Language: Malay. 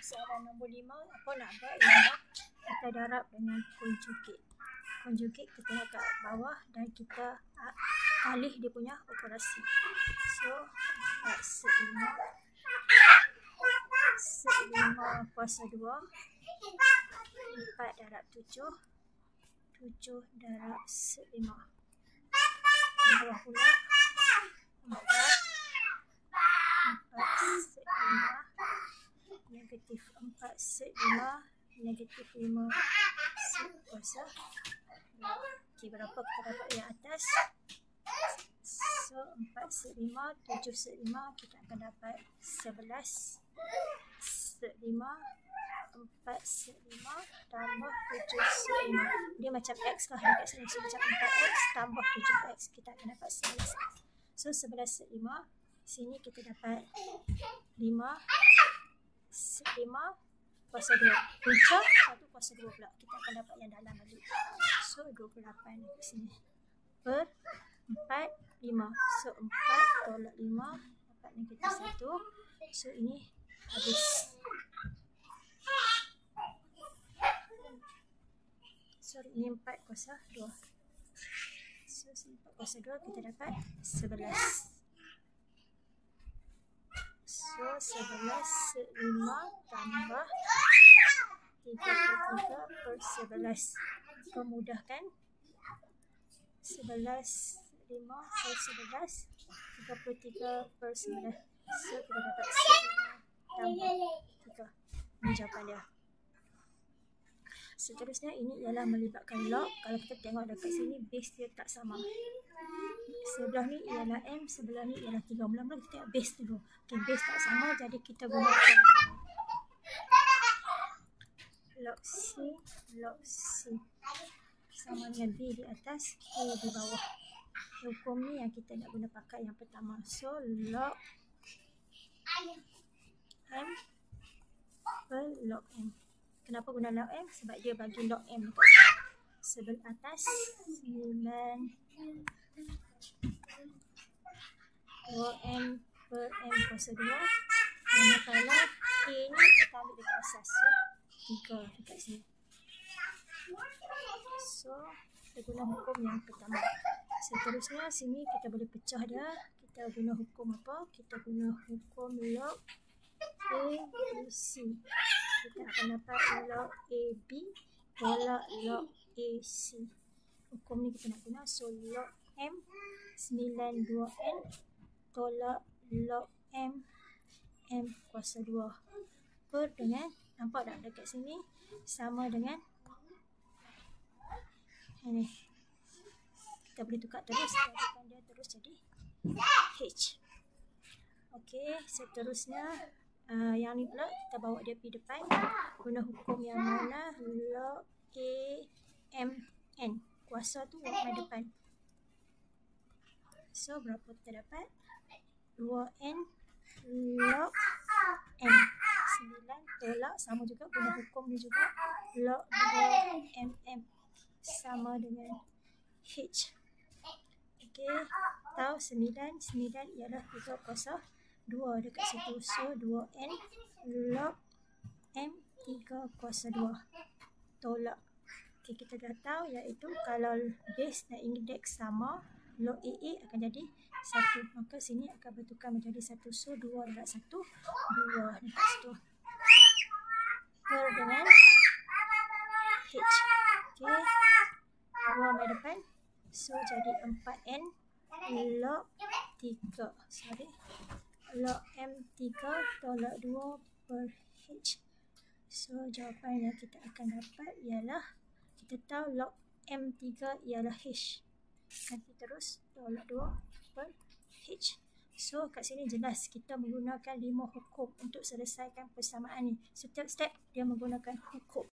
Soalan nombor 5, apa nak buat ialah kita darab dengan conjugate. Conjugate kita tengok kat bawah dan kita alih dia punya operasi. So 4/5 kuasa 2, 4 darab 7, 7 darab 5. Di bawah pula 4/5 negatif 4/5 negatif 5 kuasa. Okay, berapa kita dapat yang atas? So 4/5, 7/5 kita akan dapat 11/5, 4/5 tambah 7/5. Dia macam X lah dekat sini. So macam 4X tambah 7X kita akan dapat 11X. So 11/5. Sini kita dapat 5 kuasa 2. Punca 1 kuasa 2 pula. Kita akan dapat yang dalam balik. So 28 di sini. Per 4, 5. So 4 tolak 5 dapat negatif 1. So ini habis. Sorry, ini 4 kuasa 2. So 4 kuasa 2 kita dapat 11. So 11/5 tambah 33/11. Memudahkan 11/5 per 11, 33/9. So kita dapat 9 tambah 3. Ini jawapan dia. Seterusnya ini ialah melibatkan log. Kalau kita tengok dekat sini base dia tak sama. Sebelah ni ialah M, sebelah ni ialah 3. Mula-mula kita tengok base dulu. Okay, base tak sama jadi kita gunakan log C sama dengan B di atas, A di bawah. Hukum ni yang kita nak guna pakai yang pertama. So log M per log M. Kenapa guna log M? Sebab dia bagi log M dekat sebelah atas 9 2M per M kuasa 2. Manakala A ni kita ambil dekat asas. So 3 dekat sini. So kita guna hukum yang pertama. Seterusnya sini kita boleh pecah dia. Kita guna hukum apa? Kita guna hukum log ABC. Kita akan dapat log AB tolak log AC. Hukum ni kita nak guna. So log M 92N tolak log M kuasa 2 per dengan, nampak tak dekat sini sama dengan ini. Kita boleh tukar terus, jadikan dia terus jadi H. Okey, seterusnya yang ni pula kita bawa dia pergi depan. Guna hukum yang mana? Log AMN. Kuasa tu bawa main depan. So berapa kita dapat? 2N log M. 9 tolak sama juga guna hukum ni juga. Log 2MM sama dengan H. Okey, tahu 9 ialah 3 kuasa 2 dekat situ. So 2N log M 3 kuasa 2 tolak. Okay, kita dah tahu iaitu kalau base dan indeks sama, log AA akan jadi 1. Maka sini akan bertukar menjadi 1. So 2 darab 1, 2 dekat situ. Per dengan H. Okay, 2 main depan. So jadi 4N log 3. Sorry. Log M3 tolak 2 per H. So jawapan yang kita akan dapat ialah, kita tahu log M3 ialah H. Nanti terus tolak 2 per H. So kat sini jelas kita menggunakan 5 hukum untuk selesaikan persamaan ni. Setiap step dia menggunakan hukum.